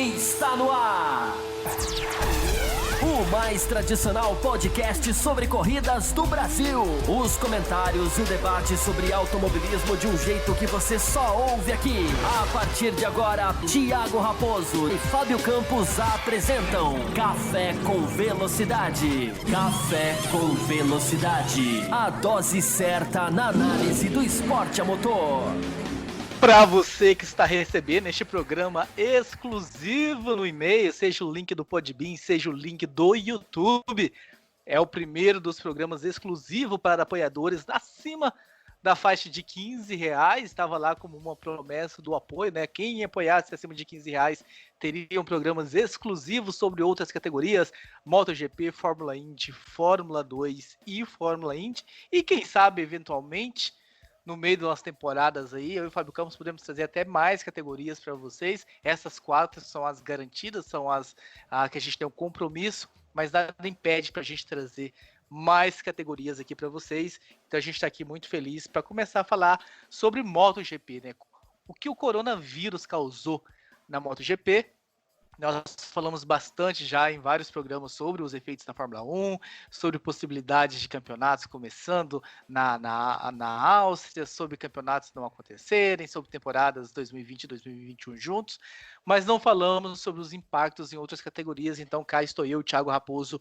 Está no ar! O mais tradicional podcast sobre corridas do Brasil. Os comentários e o debate sobre automobilismo de um jeito que você só ouve aqui. A partir de agora, Thiago Raposo e Fábio Campos apresentam Café com Velocidade. Café com Velocidade. A dose certa na análise do esporte a motor. Para você que está recebendo este programa exclusivo no e-mail, seja o link do Podbean, seja o link do YouTube, é o primeiro dos programas exclusivos para apoiadores acima da faixa de R$15, estava lá como uma promessa do apoio, né? Quem apoiasse acima de R$15 teriam programas exclusivos sobre outras categorias, MotoGP, Fórmula Indy, Fórmula 2 e Fórmula Indy, e quem sabe, eventualmente, no meio das temporadas aí, eu e o Fábio Campos podemos trazer até mais categorias para vocês. Essas 4 são as garantidas, são as que a gente tem um compromisso, mas nada impede para a gente trazer mais categorias aqui para vocês. Então a gente está aqui muito feliz para começar a falar sobre MotoGP, né? O que o coronavírus causou na MotoGP. Nós falamos bastante já em vários programas sobre os efeitos da Fórmula 1, sobre possibilidades de campeonatos começando na Áustria, sobre campeonatos não acontecerem, sobre temporadas 2020 e 2021 juntos, mas não falamos sobre os impactos em outras categorias. Então cá estou eu, Thiago Raposo,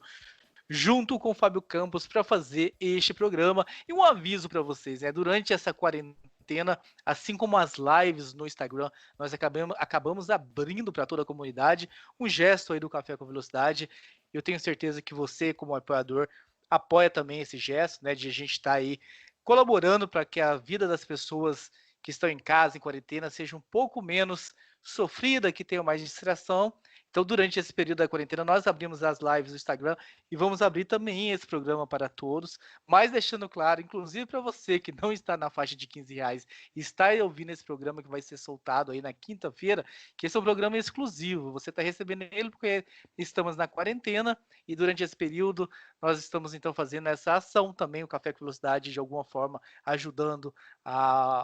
junto com o Fábio Campos para fazer este programa. E um aviso para vocês, né? Durante essa quarentena, assim como as lives no Instagram, nós acabamos abrindo para toda a comunidade um gesto aí do Café com Velocidade. Eu tenho certeza que você, como apoiador, apoia também esse gesto, né? De a gente estar aí colaborando para que a vida das pessoas que estão em casa, em quarentena, seja um pouco menos sofrida, que tenham mais distração. Então, durante esse período da quarentena, nós abrimos as lives no Instagram e vamos abrir também esse programa para todos, mas deixando claro, inclusive para você que não está na faixa de R$15 e está ouvindo esse programa que vai ser soltado aí na quinta-feira, que esse é um programa exclusivo, você está recebendo ele porque estamos na quarentena e durante esse período nós estamos então fazendo essa ação também, o Café com Velocidade, de alguma forma ajudando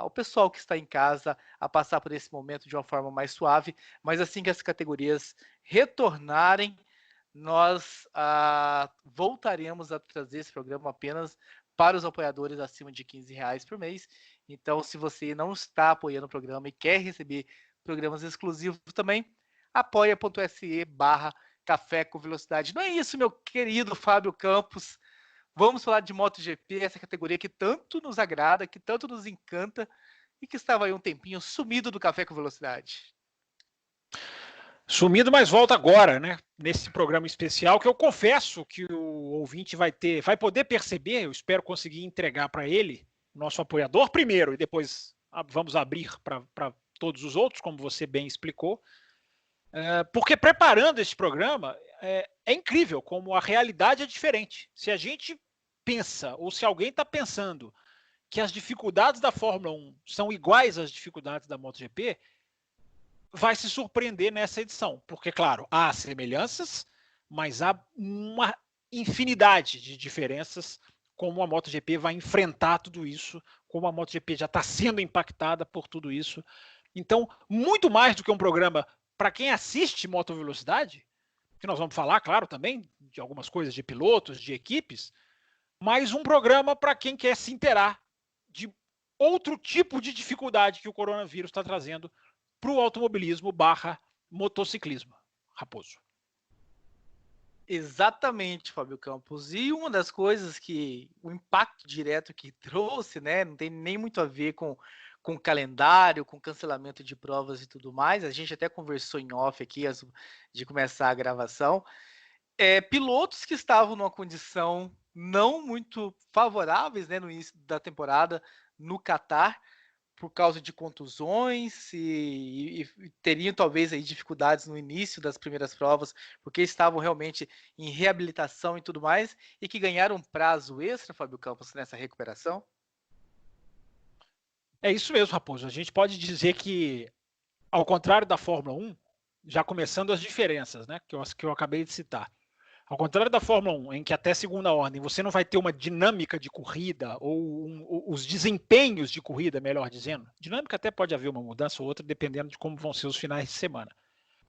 o pessoal que está em casa a passar por esse momento de uma forma mais suave, mas assim que as categorias retornarem, nós voltaremos a trazer esse programa apenas para os apoiadores acima de R$15 por mês. Então, se você não está apoiando o programa e quer receber programas exclusivos também, apoia.se/Café com Velocidade. Não é isso, meu querido Fábio Campos. Vamos falar de MotoGP, essa categoria que tanto nos agrada, que tanto nos encanta e que estava aí um tempinho sumido do Café com Velocidade. Sumido, mas volta agora, né? Nesse programa especial, que eu confesso que o ouvinte vai poder perceber, eu espero conseguir entregar para ele, nosso apoiador primeiro, e depois vamos abrir para todos os outros, como você bem explicou. Porque preparando esse programa, é incrível como a realidade é diferente. Se a gente pensa, ou se alguém está pensando que as dificuldades da Fórmula 1 são iguais às dificuldades da MotoGP, vai se surpreender nessa edição, porque, claro, há semelhanças, mas há uma infinidade de diferenças, como a MotoGP vai enfrentar tudo isso, como a MotoGP já está sendo impactada por tudo isso. Então, muito mais do que um programa para quem assiste Motovelocidade, que nós vamos falar, claro, também de algumas coisas de pilotos, de equipes, mas um programa para quem quer se inteirar de outro tipo de dificuldade que o coronavírus está trazendo para o automobilismo / motociclismo. Raposo. Exatamente, Fábio Campos. E uma das coisas que o impacto direto que trouxe, né, não tem nem muito a ver com calendário, com cancelamento de provas e tudo mais. A gente até conversou em off aqui antes de começar a gravação. Pilotos que estavam numa condição não muito favoráveis, né, no início da temporada no Catar, por causa de contusões e teriam talvez aí dificuldades no início das primeiras provas, porque estavam realmente em reabilitação e tudo mais, e que ganharam um prazo extra, Fábio Campos, nessa recuperação? É isso mesmo, Raposo. A gente pode dizer que, ao contrário da Fórmula 1, já começando as diferenças, né, que eu acabei de citar. Ao contrário da Fórmula 1, em que até segunda ordem você não vai ter uma dinâmica de corrida ou os desempenhos de corrida, melhor dizendo. Dinâmica até pode haver uma mudança ou outra, dependendo de como vão ser os finais de semana.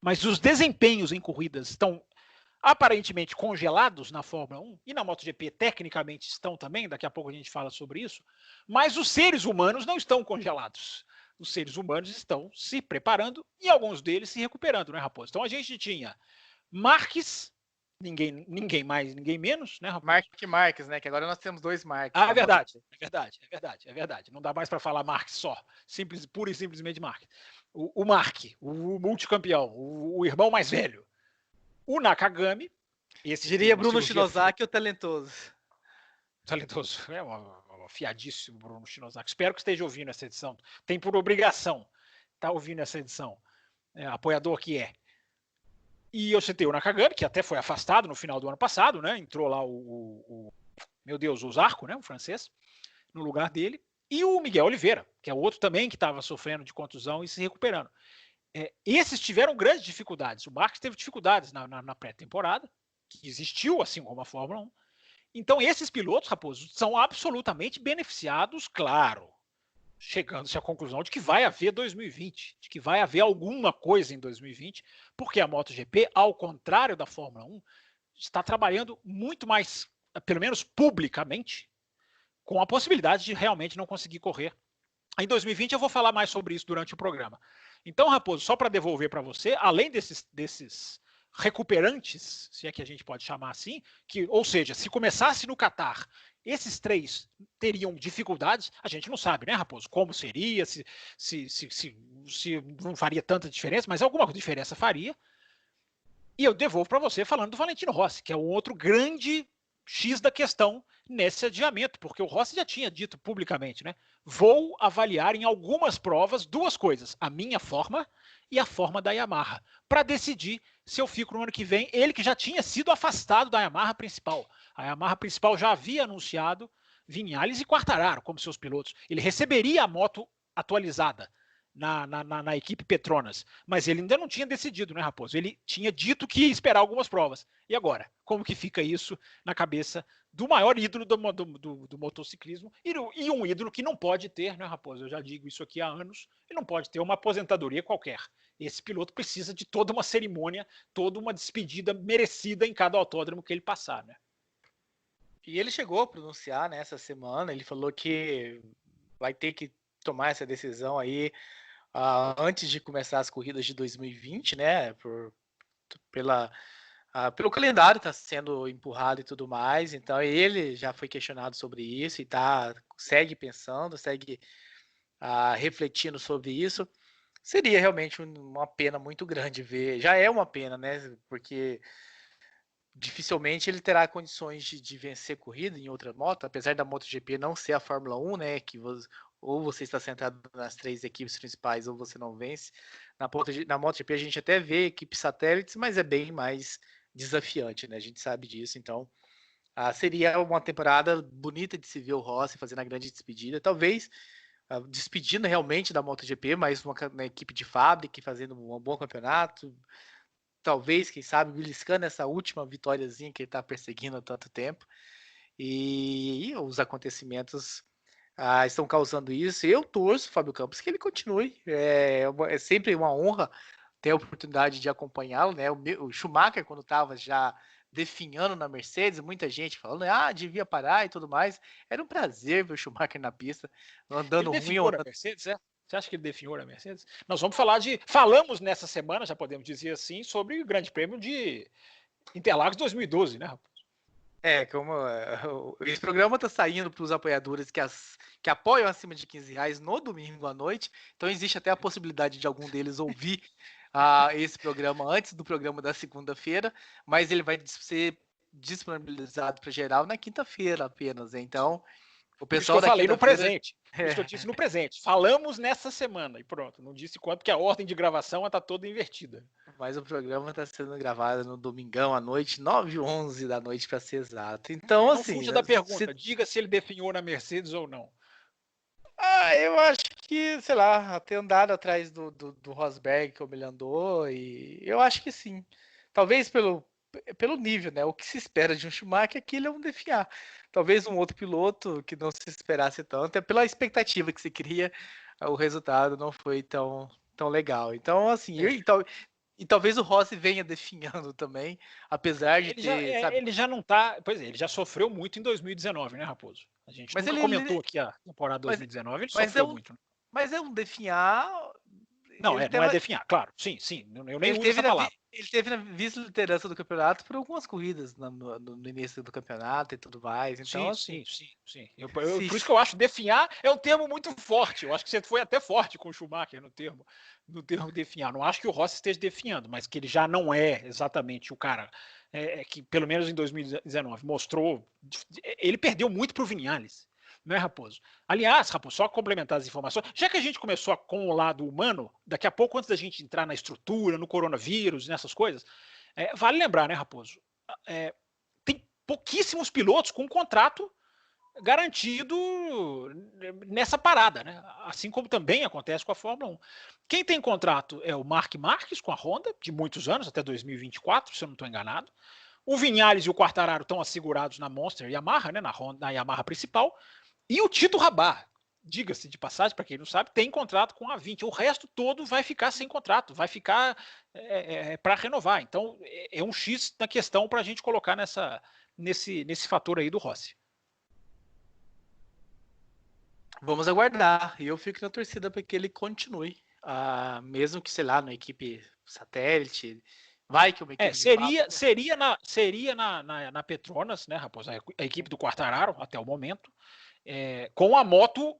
mas os desempenhos em corridas estão aparentemente congelados na Fórmula 1 e na MotoGP tecnicamente estão também, daqui a pouco a gente fala sobre isso, mas os seres humanos não estão congelados. Os seres humanos estão se preparando e alguns deles se recuperando, né, Raposo? Então a gente tinha Marques, ninguém mais, ninguém menos, né, Raposo? Marques, né? Que agora nós temos 2 Marques. Ah, é verdade. Não dá mais para falar Marques só, pura e simplesmente Marques. O Marque, o multicampeão, o irmão mais velho. O Nakagami, diria Bruno Shinozaki, o talentoso. Talentoso, afiadíssimo Bruno Shinozaki. Espero que esteja ouvindo essa edição. Tem por obrigação estar ouvindo essa edição. Apoiador que é. E eu citei o Nakagami, que até foi afastado no final do ano passado, né? Entrou lá o Zarco, né? O francês, no lugar dele. E o Miguel Oliveira, que é outro também que estava sofrendo de contusão e se recuperando. Esses tiveram grandes dificuldades. O Marques teve dificuldades na pré-temporada, que existiu, assim como a Fórmula 1. Então, esses pilotos, Raposo, são absolutamente beneficiados, claro, chegando-se à conclusão de que vai haver 2020, de que vai haver alguma coisa em 2020, porque a MotoGP, ao contrário da Fórmula 1, está trabalhando muito mais, pelo menos publicamente, com a possibilidade de realmente não conseguir correr. Em 2020 eu vou falar mais sobre isso durante o programa. Então, Raposo, só para devolver para você, além desses recuperantes, se é que a gente pode chamar assim, ou seja, se começasse no Catar, esses 3 teriam dificuldades, a gente não sabe, né, Raposo, como seria, se não faria tanta diferença, mas alguma diferença faria. E eu devolvo para você falando do Valentino Rossi, que é um outro grande X da questão nesse adiamento, porque o Rossi já tinha dito publicamente, né? Vou avaliar em algumas provas 2 coisas, a minha forma e a forma da Yamaha, para decidir se eu fico no ano que vem. Ele que já tinha sido afastado da Yamaha principal. A Yamaha principal já havia anunciado Viñales e Quartararo como seus pilotos. Ele receberia a moto atualizada na equipe Petronas, mas ele ainda não tinha decidido, né, Raposo? Ele tinha dito que ia esperar algumas provas. E agora? Como que fica isso na cabeça do maior ídolo do motociclismo e um ídolo que não pode ter, né, Raposo? Eu já digo isso aqui há anos, ele não pode ter uma aposentadoria qualquer. Esse piloto precisa de toda uma cerimônia, toda uma despedida merecida em cada autódromo que ele passar, né? E ele chegou a pronunciar nessa semana, ele falou que vai ter que tomar essa decisão aí antes de começar as corridas de 2020, né? Pelo calendário está sendo empurrado e tudo mais, então ele já foi questionado sobre isso e segue pensando, segue refletindo sobre isso. Seria realmente uma pena muito grande ver, já é uma pena, né? Porque dificilmente ele terá condições de vencer corrida em outra moto, apesar da MotoGP não ser a Fórmula 1, né? Que ou você está sentado nas 3 equipes principais ou você não vence. Na MotoGP a gente até vê equipes satélites, mas é bem mais desafiante, né? A gente sabe disso, então seria uma temporada bonita de se ver o Rossi fazendo a grande despedida, talvez despedindo realmente da MotoGP, mas uma equipe de fábrica fazendo um bom campeonato, talvez, quem sabe, beliscando essa última vitóriazinha que ele está perseguindo há tanto tempo, e os acontecimentos estão causando isso. Eu torço, Fábio Campos, que ele continue, é sempre uma honra ter a oportunidade de acompanhá-lo, né? O Schumacher, quando estava já definhando na Mercedes, muita gente falando, devia parar e tudo mais. Era um prazer ver o Schumacher na pista, andando ele ruim. Na Mercedes, Você acha que ele definhou a Mercedes? Nós vamos falamos nessa semana, já podemos dizer assim, sobre o Grande Prêmio de Interlagos 2012, né, rapaz? Como esse programa está saindo para os apoiadores que apoiam acima de R$15 no domingo à noite, então existe até a possibilidade de algum deles ouvir esse programa antes do programa da segunda-feira, mas ele vai ser disponibilizado para geral na quinta-feira apenas. Então, o pessoal eu falei no presente. Isso eu disse no presente. Falamos nessa semana e pronto. Não disse quanto, porque a ordem de gravação está toda invertida. Mas o programa está sendo gravado no domingão à noite, 9h11 da noite, para ser exato. Então, não assim. Fuja da pergunta. Diga se ele definhou na Mercedes ou não. Eu acho que, sei lá, ter andado atrás do Rosberg como ele andou, e eu acho que sim. Talvez pelo nível, né? O que se espera de um Schumacher é que ele é um definhar. Talvez um outro piloto que não se esperasse tanto, é pela expectativa que se cria, o resultado não foi tão legal. Então, assim, E talvez o Rossi venha definhando também, apesar de ter, sabe? Ele já não tá. Pois é, ele já sofreu muito em 2019, né, Raposo? A gente Mas nunca comentou aqui a temporada mas, 2019, ele mas é sofreu um, muito. Né? mas é um definhar. Não, Ele não é teve, definhar, claro. Sim, sim. Eu nem ele uso teve essa na, palavra. ele teve na vice-liderança do campeonato por algumas corridas no início do campeonato e tudo mais. Então, Sim, assim, sim, sim, sim. se, Por isso que eu acho definhar é um termo muito forte. Eu acho que você foi até forte com o Schumacher no termo definhar. Não acho que o Rossi esteja definhando, mas que ele já não é exatamente o cara que, pelo menos em 2019, mostrou. Ele perdeu muito para o Viñales, não é, Raposo? Aliás, Raposo, só complementar as informações, já que a gente começou com o lado humano, daqui a pouco, antes da gente entrar na estrutura, no coronavírus, nessas coisas, vale lembrar, né, Raposo? É, tem pouquíssimos pilotos com contrato garantido nessa parada, né? Assim como também acontece com a Fórmula 1. Quem tem contrato é o Marc Marques com a Honda, de muitos anos, até 2024, se eu não estou enganado. O Viñales e o Quartararo estão assegurados na Monster Yamaha, né, na Yamaha principal. E o Tito Rabat, diga-se de passagem, para quem não sabe, tem contrato com a 20. O resto todo vai ficar sem contrato, vai ficar para renovar. Então, é um X na questão para a gente colocar nesse fator aí do Rossi. vamos aguardar. E eu fico na torcida para que ele continue. Mesmo que, sei lá, na equipe satélite. Vai que uma equipe de fato. Seria na Petronas, né, Raposo? A equipe do Quartararo, até o momento, com a moto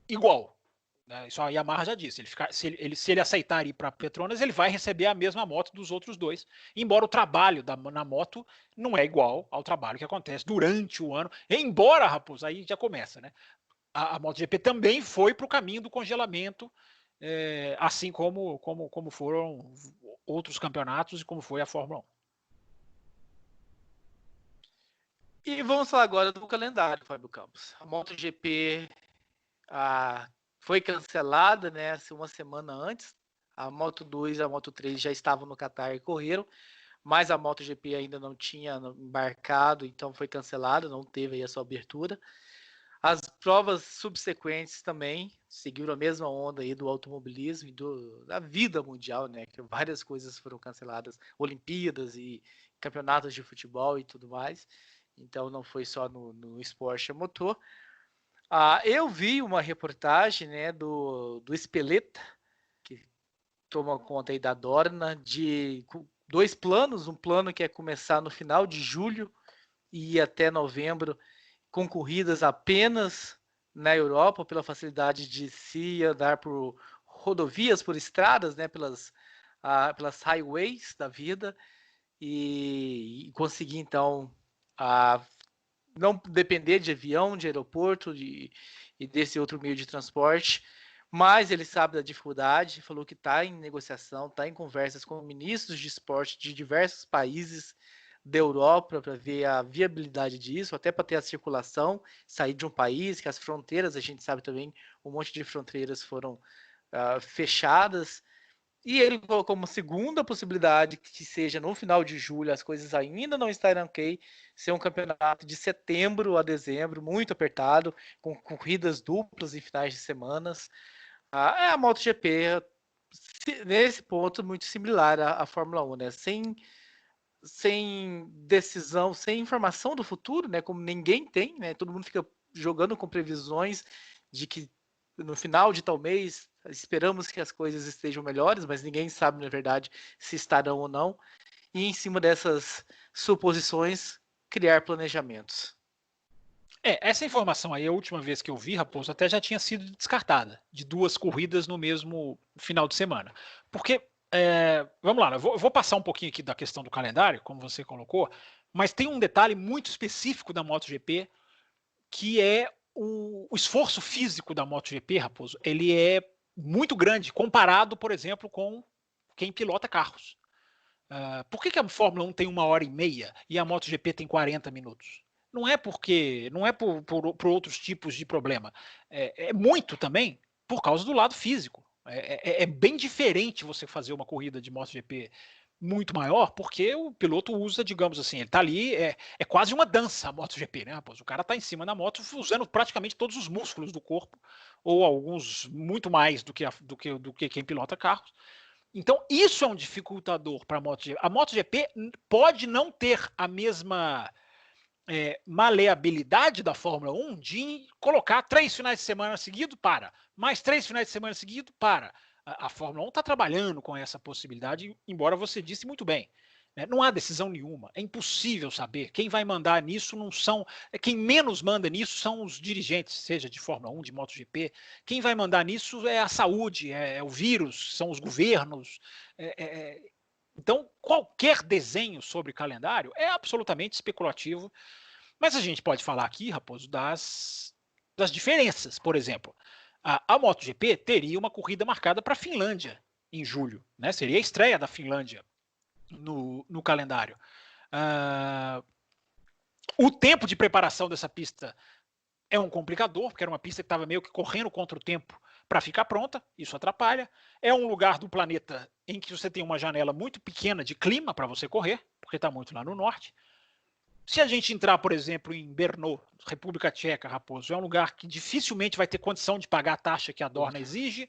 igual. Né? Isso a Yamaha já disse. Se ele aceitar ir para Petronas, ele vai receber a mesma moto dos outros dois. Embora o trabalho na moto não é igual ao trabalho que acontece durante o ano. Embora, Raposo, aí já começa, né? A MotoGP também foi para o caminho do congelamento, assim como foram outros campeonatos e como foi a Fórmula 1. E vamos falar agora do calendário, Fábio Campos. A MotoGP foi cancelada, né, uma semana antes. A Moto2 e a Moto3 já estavam no Qatar e correram, mas a MotoGP ainda não tinha embarcado, então foi cancelada, não teve aí a sua abertura. As provas subsequentes também seguiram a mesma onda aí do automobilismo e da vida mundial, né? Que várias coisas foram canceladas, Olimpíadas e campeonatos de futebol e tudo mais. Então não foi só no esporte a motor. Eu vi uma reportagem, né, do Espeleta, que toma conta aí da Dorna, de dois planos, um plano que é começar no final de julho e ir até novembro, com corridas apenas na Europa, pela facilidade de se andar por rodovias, por estradas, né, pelas highways da vida, e conseguir, então, não depender de avião, de aeroporto e desse outro meio de transporte. Mas ele sabe da dificuldade, falou que está em negociação, está em conversas com ministros de esporte de diversos países da Europa para ver a viabilidade disso, até para ter a circulação, sair de um país, que as fronteiras, a gente sabe também, um monte de fronteiras foram fechadas. E ele colocou como segunda possibilidade que seja no final de julho, as coisas ainda não estarem ok, ser um campeonato de setembro a dezembro, muito apertado, com corridas duplas em finais de semanas. A MotoGP, nesse ponto, muito similar à Fórmula 1, né? Sem decisão, sem informação do futuro, né? Como ninguém tem, né? Todo mundo fica jogando com previsões de que no final de tal mês esperamos que as coisas estejam melhores, mas ninguém sabe, na verdade, se estarão ou não. E em cima dessas suposições, criar planejamentos. Essa informação aí, a última vez que eu vi, Raposo, até já tinha sido descartada, de 2 corridas no mesmo final de semana. Porque, vamos lá, eu vou passar um pouquinho aqui da questão do calendário, como você colocou, mas tem um detalhe muito específico da MotoGP, que é o esforço físico da MotoGP, Raposo. Ele é muito grande, comparado, por exemplo, com quem pilota carros. Por que a Fórmula 1 tem 1h30 e a MotoGP tem 40 minutos? Não é por outros tipos de problema. É muito também por causa do lado físico. É bem diferente você fazer uma corrida de MotoGP muito maior, porque o piloto usa, digamos assim, ele está ali, é quase uma dança a MotoGP, né, rapaz? O cara está em cima da moto usando praticamente todos os músculos do corpo, ou alguns muito mais do que quem pilota carros, Então, isso é um dificultador para a MotoGP. A MotoGP pode não ter a mesma maleabilidade da Fórmula 1 de colocar 3 finais de semana seguidos, mais 3 finais de semana seguidos, A Fórmula 1 está trabalhando com essa possibilidade, embora você disse muito bem. Não há decisão nenhuma, é impossível saber. Quem vai mandar nisso não são. Quem menos manda nisso são os dirigentes, seja de Fórmula 1, de MotoGP. Quem vai mandar nisso é a saúde, é o vírus, são os governos. Então, qualquer desenho sobre calendário é absolutamente especulativo. Mas a gente pode falar aqui, Raposo, das diferenças. Por exemplo, a MotoGP teria uma corrida marcada para a Finlândia em julho, né? Seria a estreia da Finlândia no calendário. O tempo de preparação dessa pista é um complicador, porque era uma pista que estava meio que correndo contra o tempo para ficar pronta, isso atrapalha. É um lugar do planeta em que você tem uma janela muito pequena de clima para você correr, porque está muito lá no norte. Se a gente entrar, por exemplo, em Brno, República Tcheca, Raposo, é um lugar que dificilmente vai ter condição de pagar a taxa que a Dorna exige,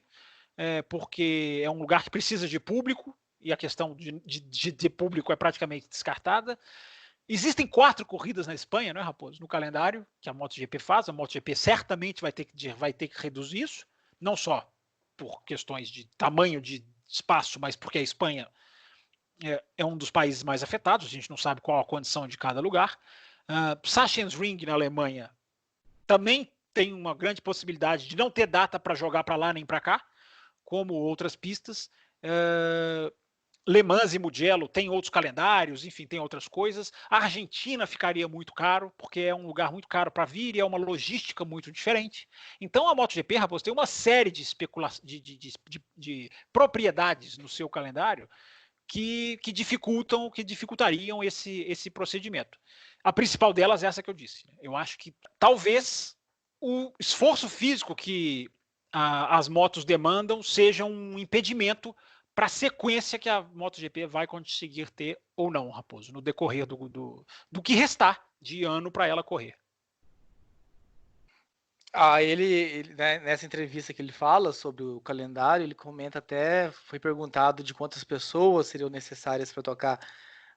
porque é um lugar que precisa de público, e a questão de público é praticamente descartada. Existem 4 corridas na Espanha, não é, Raposo? No calendário que a MotoGP faz. A MotoGP certamente vai ter que reduzir isso, não só por questões de tamanho de espaço, mas porque a Espanha é um dos países mais afetados. A gente não sabe qual a condição de cada lugar. Sachsenring, na Alemanha, também tem uma grande possibilidade de não ter data para jogar para lá nem para cá, como outras pistas. Le Mans e Mugello tem outros calendários, enfim, tem outras coisas. A Argentina ficaria muito caro, porque é um lugar muito caro para vir e é uma logística muito diferente. Então a MotoGP, Raposo, tem uma série de propriedades no seu calendário que dificultariam esse procedimento. A principal delas é essa que eu disse. Eu acho que talvez o esforço físico que as motos demandam seja um impedimento para a sequência que a MotoGP vai conseguir ter ou não, Raposo, no decorrer do que restar de ano para ela correr. Ele né, nessa entrevista que ele fala sobre o calendário, ele comenta até, foi perguntado de quantas pessoas seriam necessárias para tocar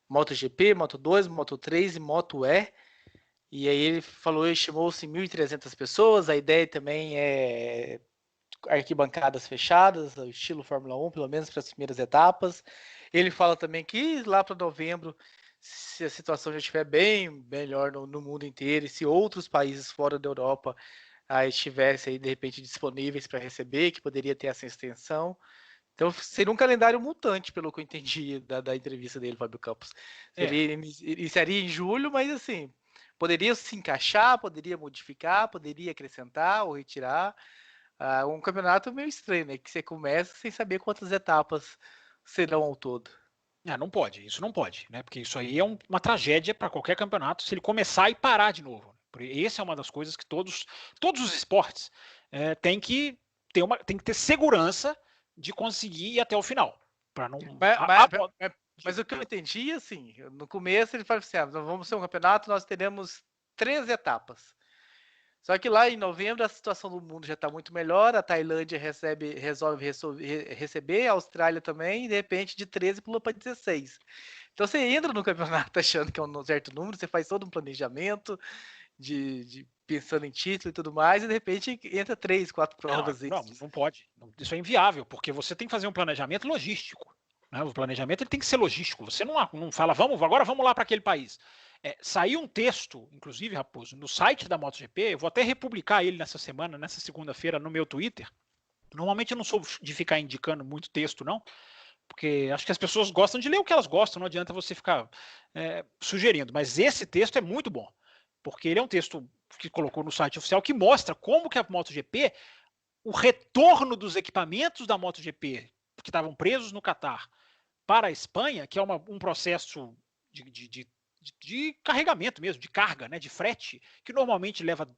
MotoGP, Moto2, Moto3 e Moto E. E aí ele falou, estimou-se 1.300 pessoas. A ideia também é arquibancadas fechadas, estilo Fórmula 1, pelo menos para as primeiras etapas. Ele fala também que lá para novembro, se a situação já estiver bem melhor no mundo inteiro, e se outros países fora da Europa estivessem aí, de repente, disponíveis para receber, que poderia ter essa extensão. Então seria um calendário mutante, pelo que eu entendi da entrevista dele, Fábio Campos. Iniciaria em julho, mas assim, poderia se encaixar, poderia modificar, poderia acrescentar ou retirar. Um campeonato meio estranho, né? Que você começa sem saber quantas etapas serão ao todo. Não pode, isso não pode, né? Porque isso aí é uma tragédia para qualquer campeonato se ele começar e parar de novo. Essa é uma das coisas que todos os esportes têm que ter segurança de conseguir ir até o final. Não... Mas o que eu entendi, assim, no começo ele fala assim, vamos ser um campeonato, nós teremos 3 etapas. Só que lá em novembro a situação do mundo já está muito melhor, a Tailândia resolve receber, a Austrália também, e de repente de 13 pula para 16. Então você entra no campeonato achando que é um certo número, você faz todo um planejamento, pensando em título e tudo mais, e de repente entra 3, 4 provas. Não pode. Isso é inviável, porque você tem que fazer um planejamento logístico. Né? O planejamento ele tem que ser logístico. Você não fala, agora vamos lá para aquele país. Saiu um texto, inclusive, Raposo, no site da MotoGP, eu vou até republicar ele nessa segunda-feira, no meu Twitter. Normalmente eu não sou de ficar indicando muito texto, não, porque acho que as pessoas gostam de ler o que elas gostam, não adianta você ficar sugerindo. Mas esse texto é muito bom, porque ele é um texto que colocou no site oficial que mostra como que a MotoGP, o retorno dos equipamentos da MotoGP que estavam presos no Catar para a Espanha, que é um processo de carregamento mesmo, de carga, né, de frete, que normalmente leva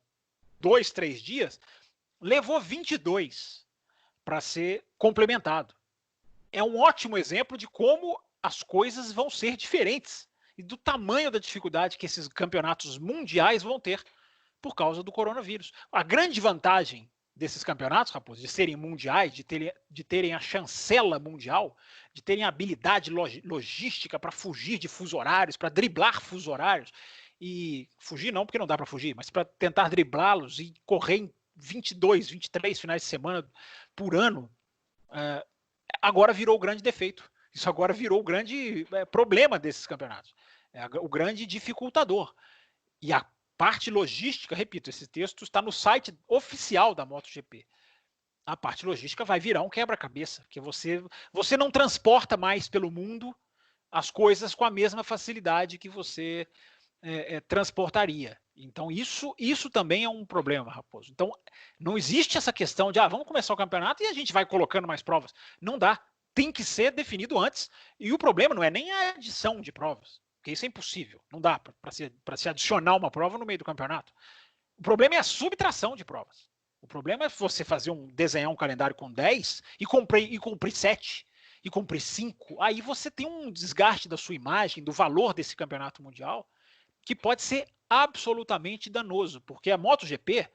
2, 3 dias, levou 22 para ser complementado. É um ótimo exemplo de como as coisas vão ser diferentes e do tamanho da dificuldade que esses campeonatos mundiais vão ter por causa do coronavírus. A grande vantagem desses campeonatos, Raposo, de serem mundiais, de terem a chancela mundial, de terem a habilidade logística para fugir de fuso horários, para driblar fuso horários, e fugir não, porque não dá para fugir, mas para tentar driblá-los e correr em 22, 23 finais de semana por ano, agora virou o grande defeito. Isso agora virou o grande problema desses campeonatos. O grande dificultador. E a parte logística, repito, esse texto está no site oficial da MotoGP. A parte logística vai virar um quebra-cabeça, porque você não transporta mais pelo mundo as coisas com a mesma facilidade que você transportaria. Então isso também é um problema, Raposo. Então não existe essa questão de vamos começar o campeonato e a gente vai colocando mais provas. Não dá. Tem que ser definido antes. E o problema não é nem a adição de provas, porque isso é impossível. Não dá para se adicionar uma prova no meio do campeonato. O problema é a subtração de provas. O problema é você desenhar um calendário com 10 e cumprir 7 e cumprir 5. Aí você tem um desgaste da sua imagem, do valor desse campeonato mundial, que pode ser absolutamente danoso, porque a MotoGP,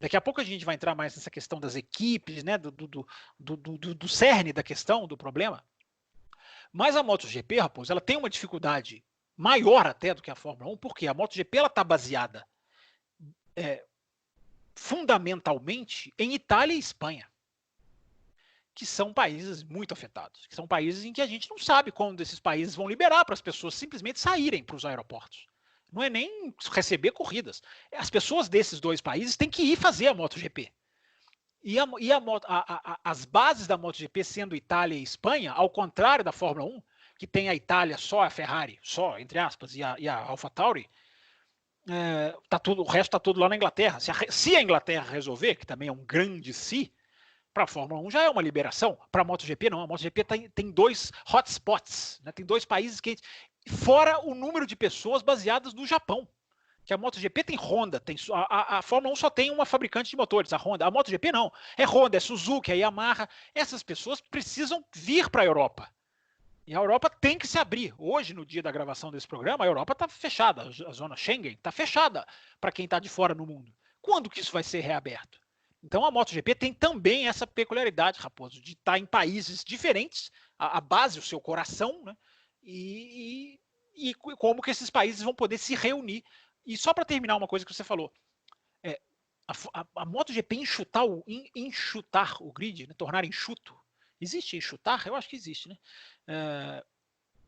daqui a pouco a gente vai entrar mais nessa questão das equipes, né, do cerne da questão, do problema, mas a MotoGP, Raposo, ela tem uma dificuldade maior até do que a Fórmula 1, porque a MotoGP está baseada fundamentalmente em Itália e Espanha, que são países muito afetados, que são países em que a gente não sabe quando esses países vão liberar para as pessoas simplesmente saírem para os aeroportos. Não é nem receber corridas. As pessoas desses dois países têm que ir fazer a MotoGP. As bases da MotoGP sendo Itália e Espanha, ao contrário da Fórmula 1, que tem a Itália só a Ferrari, só, entre aspas, e a AlphaTauri, o resto está tudo lá na Inglaterra. Se a Inglaterra resolver, que também é um grande se, para a Fórmula 1 já é uma liberação. Para a MotoGP não. A MotoGP tem 2 hotspots, né? Tem 2 países que... Fora o número de pessoas baseadas no Japão. Que a MotoGP tem Honda, a Fórmula 1 só tem uma fabricante de motores, a Honda. A MotoGP não. É Honda, é Suzuki, é Yamaha. Essas pessoas precisam vir para a Europa. E a Europa tem que se abrir. Hoje, no dia da gravação desse programa, a Europa está fechada. A zona Schengen está fechada para quem está de fora no mundo. Quando que isso vai ser reaberto? Então a MotoGP tem também essa peculiaridade, Raposo, de estar em países diferentes, a base, o seu coração, né? E como que esses países vão poder se reunir. E só para terminar uma coisa que você falou, a MotoGP enxutar o grid, né, tornar enxuto, existe enxutar? Eu acho que existe, né?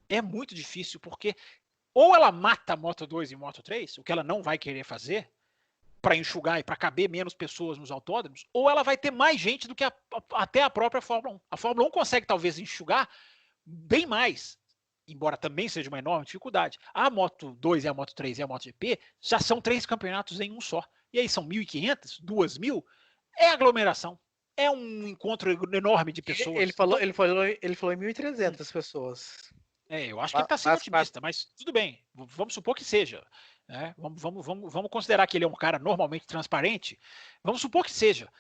É muito difícil, porque ou ela mata a Moto2 e Moto3, o que ela não vai querer fazer, para enxugar e para caber menos pessoas nos autódromos, ou ela vai ter mais gente do que até a própria Fórmula 1. A Fórmula 1 consegue talvez enxugar bem mais, embora também seja uma enorme dificuldade. A Moto2 e a Moto3 e a MotoGP já são 3 campeonatos em um só. E aí são 1.500, 2.000, é aglomeração. É um encontro enorme de pessoas. Ele falou em 1.300 pessoas. Eu acho que ele está sendo otimista, mas tudo bem, vamos supor que seja. Né? Vamos considerar que ele é um cara normalmente transparente. Vamos supor que seja.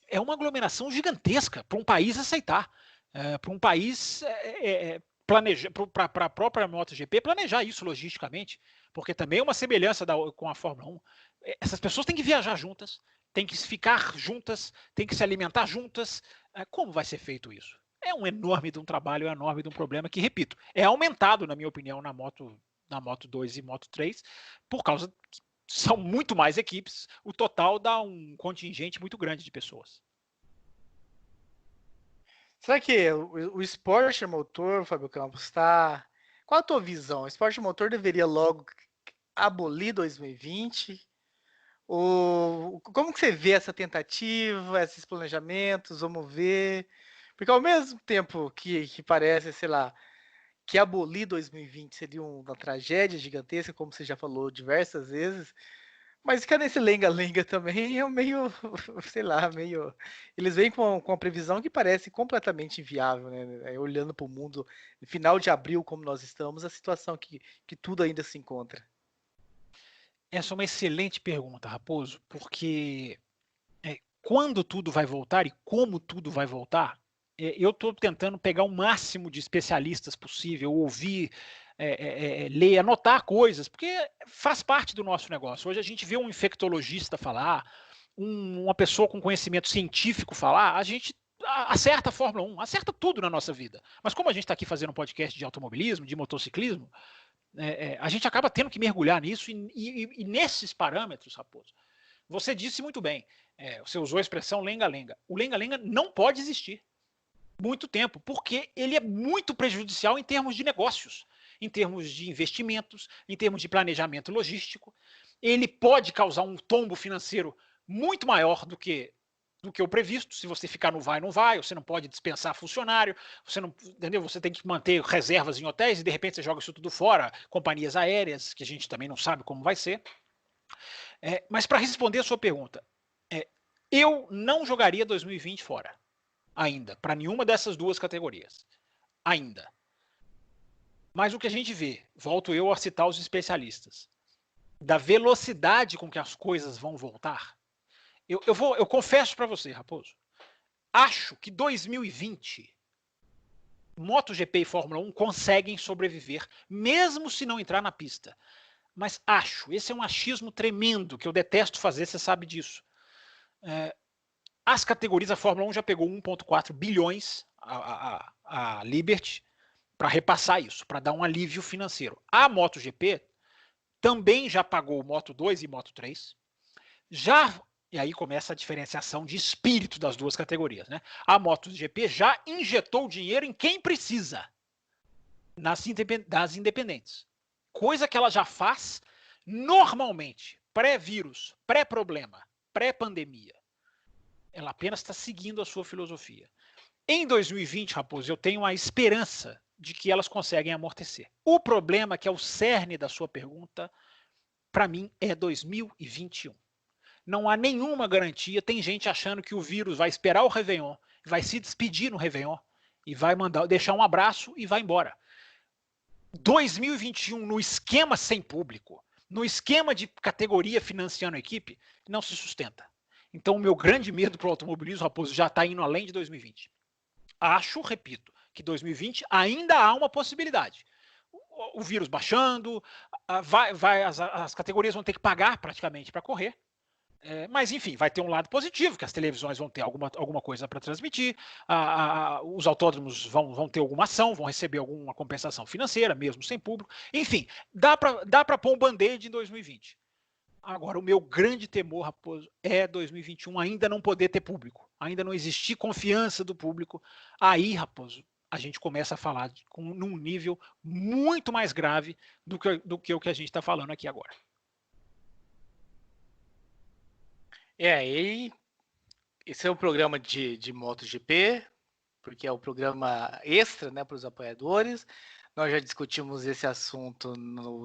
É uma aglomeração gigantesca para um país aceitar. Para um país planejar, para a própria MotoGP planejar isso logisticamente, porque também é uma semelhança com a Fórmula 1. Essas pessoas têm que viajar juntas, têm que ficar juntas, têm que se alimentar juntas. Como vai ser feito isso? É um enorme de um trabalho, é um enorme de um problema que, repito, é aumentado, na minha opinião, na Moto2 e Moto3, por causa que são muito mais equipes, o total dá um contingente muito grande de pessoas. Será que o esporte motor, Fábio Campos, está... Qual a tua visão? O esporte motor deveria logo abolir 2020? Ou como que você vê essa tentativa, esses planejamentos? Vamos ver. Porque ao mesmo tempo que parece, sei lá, que abolir 2020 seria uma tragédia gigantesca, como você já falou diversas vezes, mas ficar nesse lenga-lenga também é meio, sei lá, meio... Eles vêm com a previsão que parece completamente inviável, né? Olhando para o mundo, no final de abril, como nós estamos, a situação que tudo ainda se encontra. Essa é uma excelente pergunta, Raposo, porque quando tudo vai voltar e como tudo vai voltar, eu estou tentando pegar o máximo de especialistas possível, ouvir, ler, anotar coisas, porque faz parte do nosso negócio. Hoje a gente vê um infectologista falar, uma pessoa com conhecimento científico falar, a gente acerta a Fórmula 1, acerta tudo na nossa vida. Mas como a gente está aqui fazendo um podcast de automobilismo, de motociclismo, a gente acaba tendo que mergulhar nisso e nesses parâmetros, Raposo. Você disse muito bem, você usou a expressão lenga-lenga. O lenga-lenga não pode existir muito tempo, porque ele é muito prejudicial em termos de negócios, em termos de investimentos, em termos de planejamento logístico. Ele pode causar um tombo financeiro muito maior do que o previsto. Se você ficar no vai, não vai, você não pode dispensar funcionário, você não, entendeu? Você tem que manter reservas em hotéis e de repente você joga isso tudo fora, companhias aéreas, que a gente também não sabe como vai ser. Mas para responder a sua pergunta, eu não jogaria 2020 fora, ainda, para nenhuma dessas duas categorias, ainda. Mas o que a gente vê, volto eu a citar os especialistas, da velocidade com que as coisas vão voltar, eu confesso para você, Raposo, acho que 2020, MotoGP e Fórmula 1 conseguem sobreviver, mesmo se não entrar na pista. Mas esse é um achismo tremendo, que eu detesto fazer, você sabe disso. As categorias, a Fórmula 1 já pegou 1,4 bilhões, a Liberty, para repassar isso, para dar um alívio financeiro. A MotoGP também já pagou Moto 2 e Moto 3, e aí começa a diferenciação de espírito das duas categorias, né? A MotoGP já injetou dinheiro em quem precisa, das independentes. Coisa que ela já faz normalmente, pré-vírus, pré-problema, pré-pandemia. Ela apenas está seguindo a sua filosofia. Em 2020, Raposo, eu tenho a esperança de que elas conseguem amortecer. O problema, que é o cerne da sua pergunta, para mim é 2021. Não há nenhuma garantia. Tem gente achando que o vírus vai esperar o Réveillon, vai se despedir no Réveillon e vai deixar um abraço e vai embora. 2021, no esquema sem público, no esquema de categoria financiando a equipe, não se sustenta. Então, o meu grande medo para o automobilismo, Raposo, já está indo além de 2020. Repito, que 2020 ainda há uma possibilidade. O vírus baixando, as categorias vão ter que pagar praticamente para correr. Mas, enfim, vai ter um lado positivo, que as televisões vão ter alguma coisa para transmitir, os autódromos vão ter alguma ação, vão receber alguma compensação financeira, mesmo sem público. Enfim, dá para pôr um band-aid em 2020. Agora, o meu grande temor, Raposo, é 2021 ainda não poder ter público, ainda não existir confiança do público. Aí, Raposo, a gente começa a falar num nível muito mais grave do que o que a gente está falando aqui agora. E esse é o programa de MotoGP, porque é o programa extra, né, para os apoiadores. Nós já discutimos esse assunto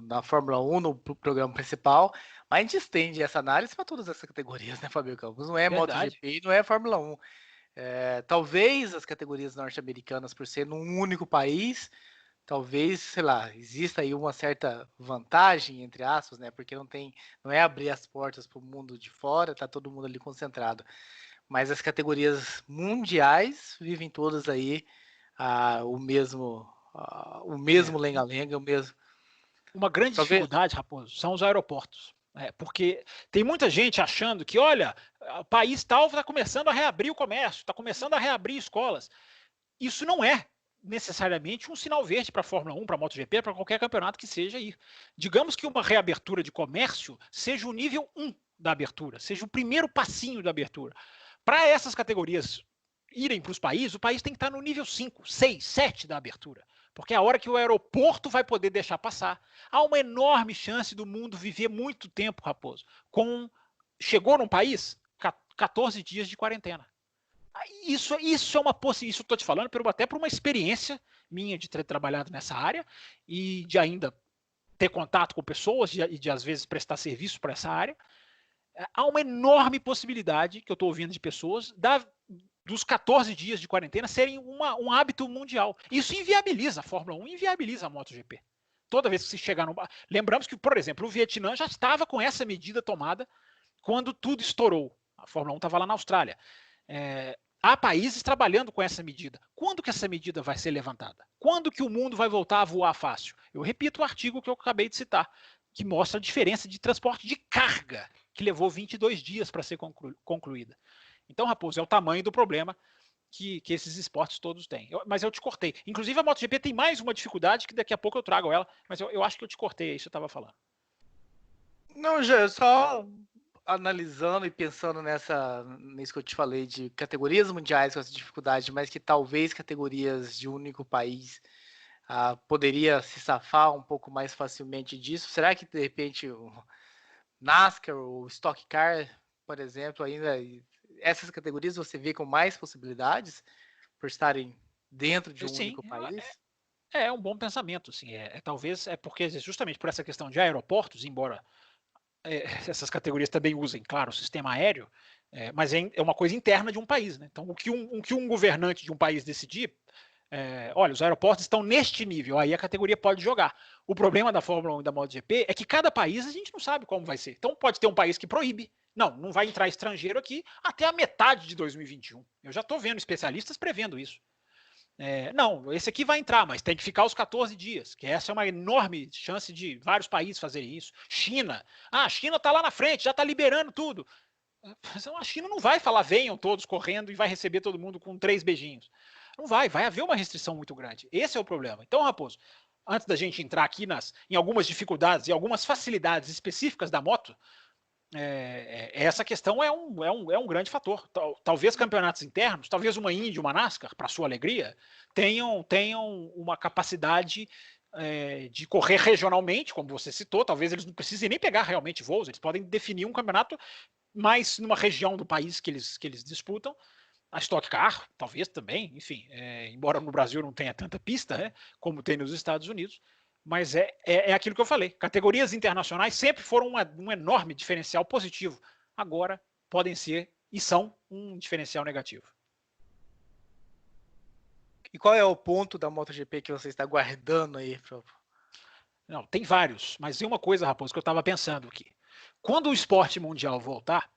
na Fórmula 1, no programa principal, mas a gente estende essa análise para todas essas categorias, né, Fábio Campos? Não é MotoGP e não é Fórmula 1. Talvez as categorias norte-americanas, por ser num único país, talvez, sei lá, exista aí uma certa vantagem, entre aspas, né? Porque não é abrir as portas para o mundo de fora, tá todo mundo ali concentrado. Mas as categorias mundiais vivem todas aí o mesmo lenga-lenga, o mesmo. Uma grande dificuldade, Raposo, são os aeroportos. Porque tem muita gente achando que, olha, o país tal está começando a reabrir o comércio, está começando a reabrir escolas. Isso não é necessariamente um sinal verde para a Fórmula 1, para a MotoGP, para qualquer campeonato que seja aí. Digamos que uma reabertura de comércio seja o nível 1 da abertura, seja o primeiro passinho da abertura. Para essas categorias irem para os países, o país tem que estar no nível 5, 6, 7 da abertura. Porque é a hora que o aeroporto vai poder deixar passar. Há uma enorme chance do mundo viver muito tempo, Raposo. Chegou num país, 14 dias de quarentena. Isso é uma possibilidade. Isso eu estou te falando até por uma experiência minha de ter trabalhado nessa área e de ainda ter contato com pessoas e de às vezes prestar serviço para essa área. Há uma enorme possibilidade que eu estou ouvindo de pessoas dos 14 dias de quarentena serem um hábito mundial. Isso inviabiliza a Fórmula 1, inviabiliza a MotoGP. Toda vez que se chegar no... Lembramos que, por exemplo, o Vietnã já estava com essa medida tomada quando tudo estourou. A Fórmula 1 estava lá na Austrália. Há países trabalhando com essa medida. Quando que essa medida vai ser levantada? Quando que o mundo vai voltar a voar fácil? Eu repito o artigo que eu acabei de citar, que mostra a diferença de transporte de carga que levou 22 dias para ser concluída. Então, Raposo, é o tamanho do problema que esses esportes todos têm. Mas eu te cortei. Inclusive, a MotoGP tem mais uma dificuldade que daqui a pouco eu trago ela, mas eu acho que eu te cortei, é isso que eu estava falando. Não, já só analisando e pensando nisso que eu te falei de categorias mundiais com essa dificuldade, mas que talvez categorias de um único país poderia se safar um pouco mais facilmente disso. Será que, de repente, o NASCAR ou Stock Car, por exemplo, ainda essas categorias você vê com mais possibilidades por estarem dentro de um único país? É um bom pensamento, sim. Talvez é porque justamente por essa questão de aeroportos, embora essas categorias também usem, claro, o sistema aéreo, mas é uma coisa interna de um país, né? Então, o que um governante de um país decidir, olha, os aeroportos estão neste nível, aí a categoria pode jogar. O problema da Fórmula 1 e da MotoGP é que cada país a gente não sabe como vai ser. Então, pode ter um país que proíbe. Não vai entrar estrangeiro aqui até a metade de 2021. Eu já estou vendo especialistas prevendo isso. Não, esse aqui vai entrar, mas tem que ficar os 14 dias, que essa é uma enorme chance de vários países fazerem isso. China, a China está lá na frente, já está liberando tudo. A China não vai falar, venham todos correndo e vai receber todo mundo com 3 beijinhos. Não vai haver uma restrição muito grande. Esse é o problema. Então, Raposo, antes da gente entrar aqui em algumas dificuldades e algumas facilidades específicas da moto, essa questão é um grande fator. Talvez campeonatos internos, talvez uma Indy, uma NASCAR, para sua alegria, tenham uma capacidade de correr regionalmente, como você citou. Talvez eles não precisem nem pegar realmente voos, eles podem definir um campeonato mais numa região do país que eles disputam. A Stock Car, talvez também, enfim, embora no Brasil não tenha tanta pista, né, como tem nos Estados Unidos. Mas é aquilo que eu falei. Categorias internacionais sempre foram um enorme diferencial positivo. Agora podem ser e são um diferencial negativo. E qual é o ponto da MotoGP que você está guardando aí? Não, tem vários. Mas tem uma coisa, Raposo, que eu estava pensando aqui. Quando o esporte mundial voltar,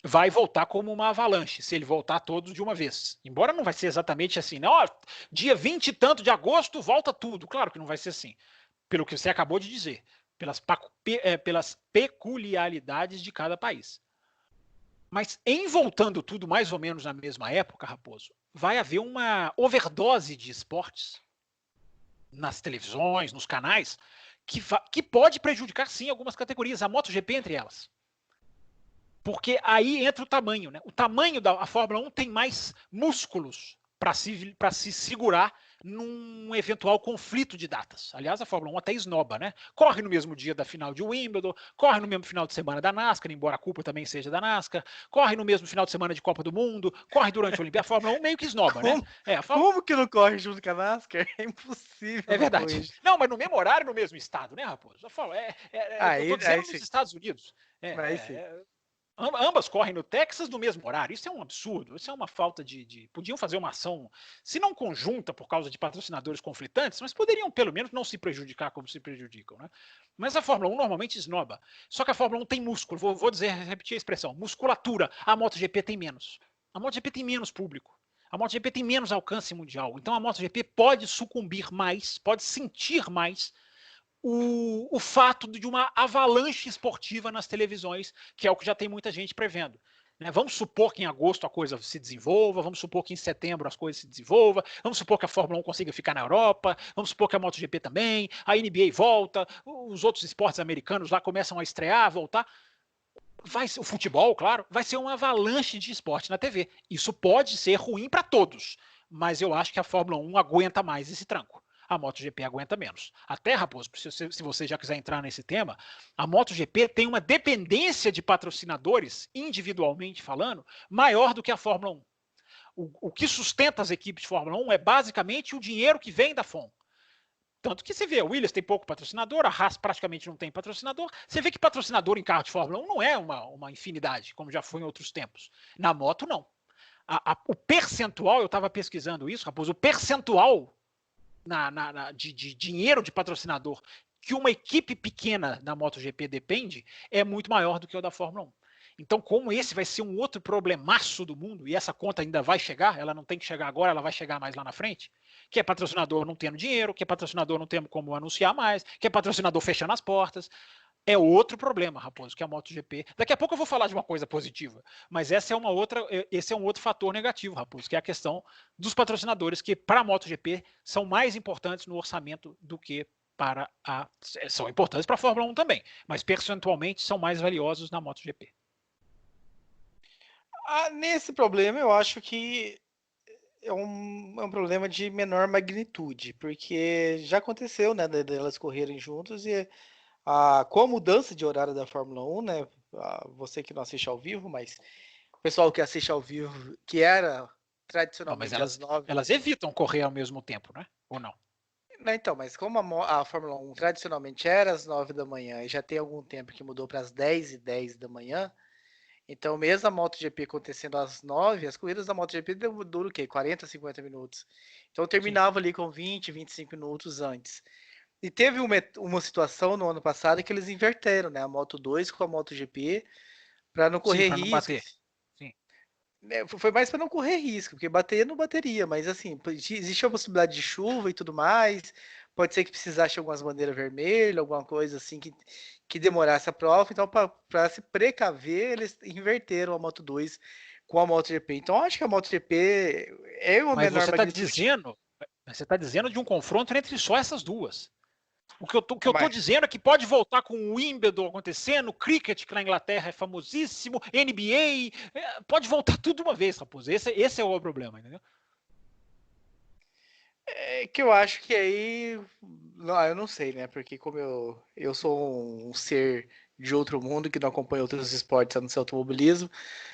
vai voltar como uma avalanche, se ele voltar todos de uma vez. Embora não vai ser exatamente assim, não, dia 20 e tanto de agosto volta tudo. Claro que não vai ser assim. Pelo que você acabou de dizer, pelas peculiaridades de cada país. Mas em voltando tudo mais ou menos na mesma época, Raposo, vai haver uma overdose de esportes nas televisões, nos canais, que pode prejudicar sim algumas categorias, a MotoGP entre elas. Porque aí entra o tamanho, né? O tamanho da Fórmula 1 tem mais músculos para se segurar num eventual conflito de datas. Aliás, a Fórmula 1 até esnoba, né? Corre no mesmo dia da final de Wimbledon, corre no mesmo final de semana da NASCAR, embora a culpa também seja da NASCAR, corre no mesmo final de semana de Copa do Mundo, corre durante a Olimpíada. A Fórmula 1 meio que esnoba, né? Como que não corre junto com a NASCAR? É impossível. É verdade. Hoje. Não, mas no mesmo horário, no mesmo estado, né, Raposo? Eu falo, eu tô dizendo nos Estados Unidos. Ambas correm no Texas no mesmo horário. Isso é um absurdo. Isso é uma falta de... Podiam fazer uma ação, se não conjunta por causa de patrocinadores conflitantes, mas poderiam pelo menos não se prejudicar como se prejudicam, né? Mas a Fórmula 1 normalmente esnoba. Só que a Fórmula 1 tem músculo. Vou repetir a expressão. Musculatura. A MotoGP tem menos. A MotoGP tem menos público. A MotoGP tem menos alcance mundial. Então a MotoGP pode sucumbir mais, pode sentir mais o fato de uma avalanche esportiva nas televisões, que é o que já tem muita gente prevendo. Né? Vamos supor que em agosto a coisa se desenvolva, vamos supor que em setembro as coisas se desenvolvam, vamos supor que a Fórmula 1 consiga ficar na Europa, vamos supor que a MotoGP também, a NBA volta, os outros esportes americanos lá começam a estrear, a voltar. O futebol, claro, vai ser uma avalanche de esporte na TV. Isso pode ser ruim para todos, mas eu acho que a Fórmula 1 aguenta mais esse tranco. A MotoGP aguenta menos. Até, Raposo, se você já quiser entrar nesse tema, a MotoGP tem uma dependência de patrocinadores, individualmente falando, maior do que a Fórmula 1. O que sustenta as equipes de Fórmula 1 é basicamente o dinheiro que vem da FOM. Tanto que você vê, a Williams tem pouco patrocinador, a Haas praticamente não tem patrocinador. Você vê que patrocinador em carro de Fórmula 1 não é uma infinidade, como já foi em outros tempos. Na moto, não. O percentual, eu estava pesquisando isso, Raposo, o percentual de dinheiro de patrocinador que uma equipe pequena da MotoGP depende é muito maior do que o da Fórmula 1. Então, como esse vai ser um outro problemaço do mundo, e essa conta ainda vai chegar, ela não tem que chegar agora, ela vai chegar mais lá na frente, que é patrocinador não tendo dinheiro, que é patrocinador não tendo como anunciar mais, que é patrocinador fechando as portas, é outro problema, Raposo, que a MotoGP... Daqui a pouco eu vou falar de uma coisa positiva, mas esse é um outro fator negativo, Raposo, que é a questão dos patrocinadores, que para a MotoGP são mais importantes no orçamento do que para a... São importantes para a Fórmula 1 também, mas percentualmente são mais valiosos na MotoGP. Nesse problema, eu acho que é um problema de menor magnitude, porque já aconteceu, né, delas correrem juntos e com a mudança de horário da Fórmula 1, né, você que não assiste ao vivo, mas o pessoal que assiste ao vivo, que era tradicionalmente Não, mas às 9... Elas evitam correr ao mesmo tempo, né? Ou não? Não, então, mas como a Fórmula 1 tradicionalmente era às 9 da manhã e já tem algum tempo que mudou para as 10h10 da manhã, então mesmo a MotoGP acontecendo às 9, as corridas da MotoGP duram o quê? 40, 50 minutos. Então eu terminava ali com 20, 25 minutos antes. E teve uma situação no ano passado que eles inverteram, né? A Moto2 com a MotoGP para não correr para não risco. bater. Sim. Foi mais para não correr risco, porque bater não bateria, mas assim, existe a possibilidade de chuva e tudo mais. Pode ser que precisasse algumas bandeiras vermelhas, alguma coisa assim que demorasse a prova. Então, para se precaver, eles inverteram a Moto2 com a MotoGP. Então, acho que a MotoGP é uma Mas menor você está magnitude. dizendo de um confronto entre só essas duas. O que eu tô dizendo é que pode voltar com o Wimbledon acontecendo, o cricket, que na Inglaterra é famosíssimo, NBA, pode voltar tudo de uma vez, Raposo. Esse é o problema, entendeu? É que eu acho que aí... Não, eu não sei, né? Porque como eu sou um ser de outro mundo que não acompanha outros esportes a não ser automobilismo.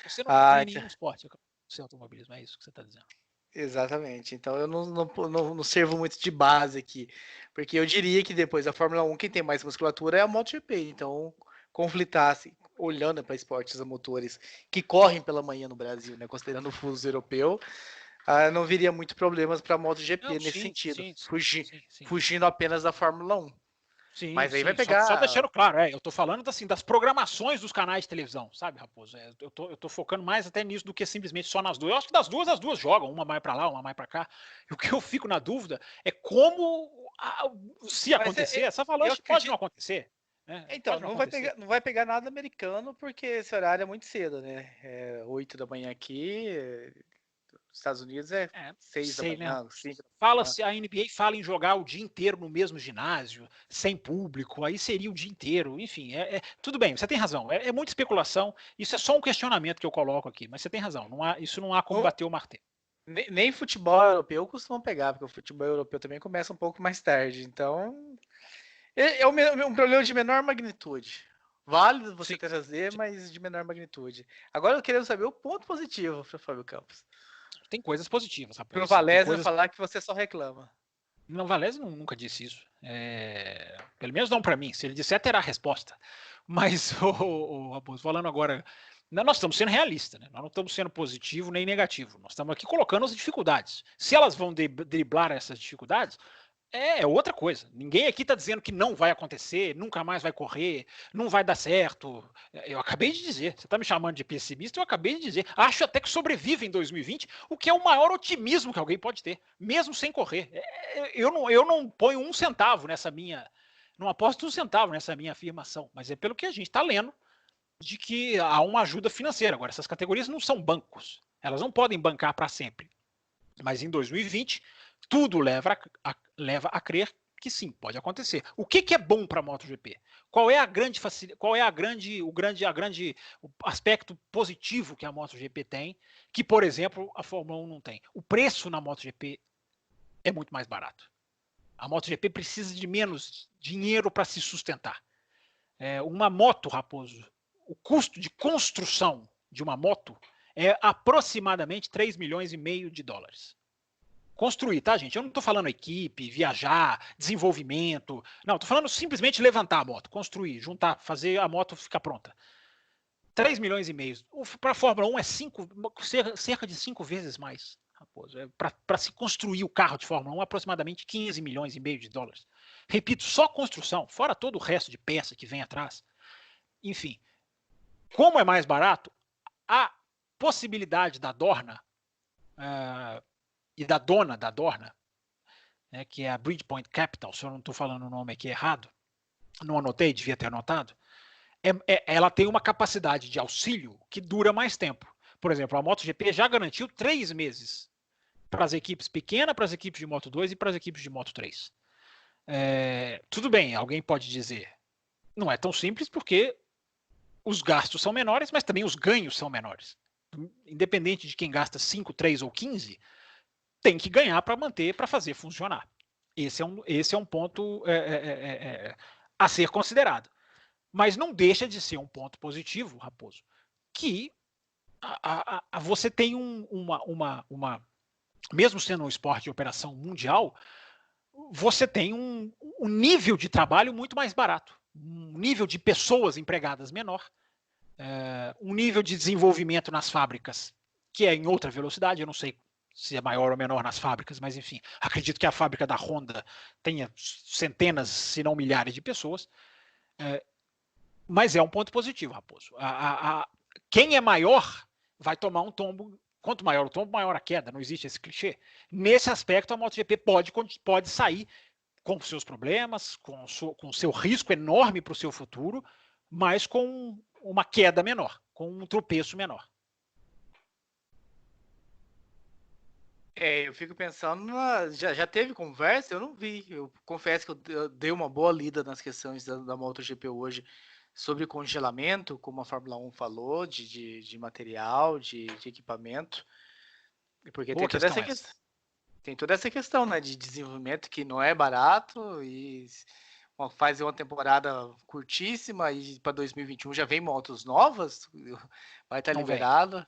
Você não acompanha Então, nenhum esporte, seu automobilismo, é isso que você está dizendo. exatamente. Então eu não servo muito de base aqui. Porque eu diria que depois da Fórmula 1, quem tem mais musculatura é a MotoGP. Então, conflitasse, olhando para esportes a motores que correm pela manhã no Brasil, né? Considerando o fuso europeu, não viria muito problemas para a MotoGP Não, nesse sim, sentido. sim, sim, sim, sim. Fugindo apenas da Fórmula 1. Sim, Mas aí vai sim. Só pegar. deixando claro, eu tô falando assim, das programações dos canais de televisão, sabe, Raposo? Eu tô focando mais até nisso do que simplesmente só nas duas. Eu acho que das duas, as duas jogam, uma mais para lá, uma mais para cá. E o que eu fico na dúvida é como, se acontecer, essa avalanche pode não acontecer. Né? Então, Pode não acontecer. não vai pegar nada americano, porque esse horário é muito cedo, né? É 8 da manhã aqui, Estados Unidos é 6 da Sei, né? manhã, 5 da manhã. Fala-se, a NBA fala em jogar o dia inteiro no mesmo ginásio, sem público, aí seria o dia inteiro, enfim, tudo bem, você tem razão, é muita especulação, isso é só um questionamento que eu coloco aqui, mas você tem razão, isso não há como bater o martelo. Nem futebol europeu costumam pegar, porque o futebol europeu também começa um pouco mais tarde, então é um problema de menor magnitude. Válido você trazer, mas de menor magnitude. Agora eu quero saber o ponto positivo para Fábio Campos. Tem coisas positivas, rapaz. Pro Valézio falar que você só reclama. Não, Valézio nunca disse isso. Pelo menos não para mim. Se ele disser, terá resposta. Mas, Raposo, falando agora, nós estamos sendo realistas, né? Nós não estamos sendo positivo nem negativo. Nós estamos aqui colocando as dificuldades. Se elas vão driblar essas dificuldades, é outra coisa. Ninguém aqui está dizendo que não vai acontecer, nunca mais vai correr, não vai dar certo. Eu acabei de dizer. Você está me chamando de pessimista, eu acabei de dizer. Acho até que sobrevive em 2020, o que é o maior otimismo que alguém pode ter, mesmo sem correr. Eu não ponho um centavo nessa minha... Não aposto um centavo nessa minha afirmação, mas é pelo que a gente está lendo, de que há uma ajuda financeira. Agora, essas categorias não são bancos. Elas não podem bancar para sempre. Mas em 2020, tudo leva a crer que sim, pode acontecer. O que é bom para a MotoGP? Qual é a grande facilidade? Qual é o aspecto positivo que a MotoGP tem, que, por exemplo, a Fórmula 1 não tem? O preço na MotoGP é muito mais barato. A MotoGP precisa de menos dinheiro para se sustentar. Uma moto, Raposo, o custo de construção de uma moto é aproximadamente 3,5 milhões de dólares. Construir, tá, gente? Eu não estou falando equipe, viajar, desenvolvimento. Não, estou falando simplesmente levantar a moto, construir, juntar, fazer a moto ficar pronta. 3,5 milhões. Para a Fórmula 1 é cerca de 5 vezes mais, Raposo. Para se construir o carro de Fórmula 1, aproximadamente 15,5 milhões de dólares. Repito, só construção, fora todo o resto de peça que vem atrás. Enfim, como é mais barato, a possibilidade da Dorna e da dona da Dorna, né, que é a Bridgepoint Capital, se eu não estou falando o nome aqui errado, não anotei, devia ter anotado, ela tem uma capacidade de auxílio que dura mais tempo. Por exemplo, a MotoGP já garantiu 3 meses para as equipes pequenas, para as equipes de Moto 2 e para as equipes de Moto 3. Tudo bem, alguém pode dizer, não é tão simples porque os gastos são menores, mas também os ganhos são menores. Independente de quem gasta 5, 3 ou 15, tem que ganhar para manter, para fazer funcionar. Esse é um ponto a ser considerado. Mas não deixa de ser um ponto positivo, Raposo, que você tem mesmo sendo um esporte de operação mundial, você tem um nível de trabalho muito mais barato, um nível de pessoas empregadas menor, um nível de desenvolvimento nas fábricas que é em outra velocidade. Eu não sei se é maior ou menor nas fábricas, mas enfim, acredito que a fábrica da Honda tenha centenas, se não milhares de pessoas. Mas é um ponto positivo, Raposo. Quem é maior vai tomar um tombo. Quanto maior o tombo, maior a queda. Não existe esse clichê. Nesse aspecto, a MotoGP pode sair com seus problemas, com seu risco enorme para o seu futuro, mas com uma queda menor, com um tropeço menor. Eu fico pensando, já teve conversa? Eu não vi. Eu confesso que eu dei uma boa lida nas questões da MotoGP hoje sobre congelamento, como a Fórmula 1 falou, de material, de equipamento. Porque tem toda essa questão, né, de desenvolvimento que não é barato e faz uma temporada curtíssima e para 2021 já vem motos novas, vai estar liberado.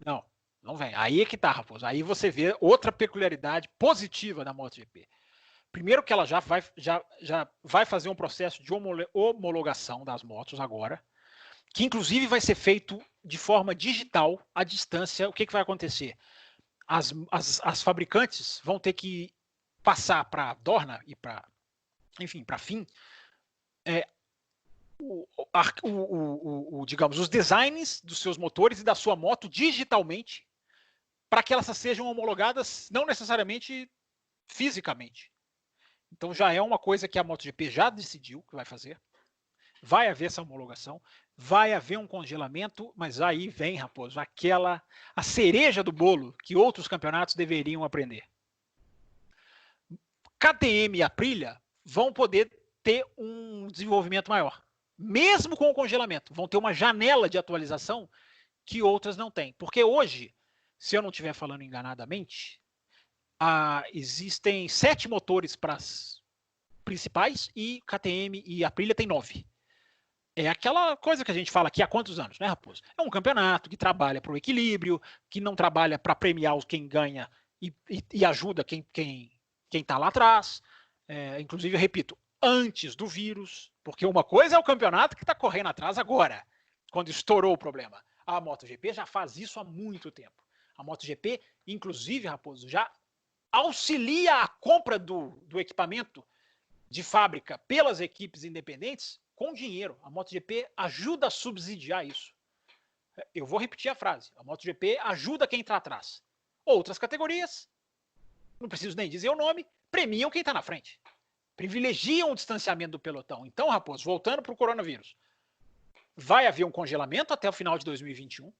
Não vem. Aí é que tá, Raposo. Aí você vê outra peculiaridade positiva da MotoGP. Primeiro que ela já vai fazer um processo de homologação das motos agora, que inclusive vai ser feito de forma digital, à distância. O que vai acontecer? As fabricantes vão ter que passar para a Dorna e para FIM digamos, os designs dos seus motores e da sua moto digitalmente, para que elas sejam homologadas não necessariamente fisicamente. Então já é uma coisa que a MotoGP já decidiu que vai fazer. Vai haver essa homologação, vai haver um congelamento, mas aí vem, Raposo, a cereja do bolo que outros campeonatos deveriam aprender. KTM e Aprilia vão poder ter um desenvolvimento maior. Mesmo com o congelamento, vão ter uma janela de atualização que outras não têm. Porque hoje, se eu não estiver falando enganadamente, existem 7 motores para as principais e KTM e Aprilia tem 9. É aquela coisa que a gente fala aqui há quantos anos, né, Raposo? É um campeonato que trabalha para o equilíbrio, que não trabalha para premiar quem ganha e ajuda quem está lá atrás. Inclusive, eu repito, antes do vírus, porque uma coisa é o campeonato que está correndo atrás agora, quando estourou o problema. A MotoGP já faz isso há muito tempo. A MotoGP, inclusive, Raposo, já auxilia a compra do equipamento de fábrica pelas equipes independentes com dinheiro. A MotoGP ajuda a subsidiar isso. Eu vou repetir a frase. A MotoGP ajuda quem está atrás. Outras categorias, não preciso nem dizer o nome, premiam quem está na frente. Privilegiam o distanciamento do pelotão. Então, Raposo, voltando para o coronavírus, vai haver um congelamento até o final de 2021,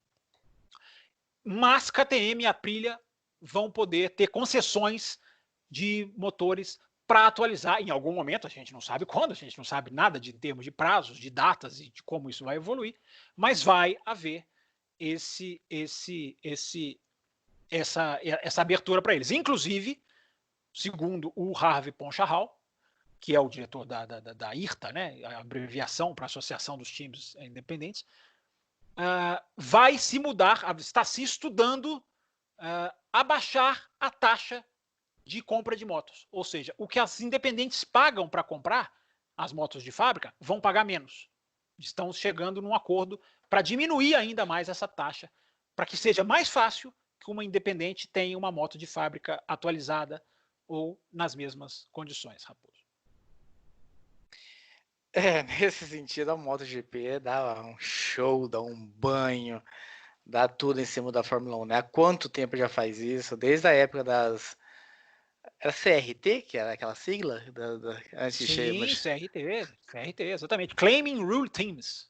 mas KTM e Aprilia vão poder ter concessões de motores para atualizar em algum momento. A gente não sabe quando, a gente não sabe nada em termos de prazos, de datas e de como isso vai evoluir, mas vai haver essa abertura para eles. Inclusive, segundo o Harvey Ponchahal, que é o diretor da IRTA, né, a abreviação para a Associação dos Times Independentes, vai se mudar, está se estudando abaixar a taxa de compra de motos. Ou seja, o que as independentes pagam para comprar as motos de fábrica vão pagar menos. Estão chegando num acordo para diminuir ainda mais essa taxa, para que seja mais fácil que uma independente tenha uma moto de fábrica atualizada ou nas mesmas condições, Raposo. Nesse sentido, a MotoGP dá um show, dá um banho, dá tudo em cima da Fórmula 1, né? Há quanto tempo já faz isso? Desde a época das... Era CRT, que era aquela sigla? Sim, CRT, exatamente. Claiming Rule Teams.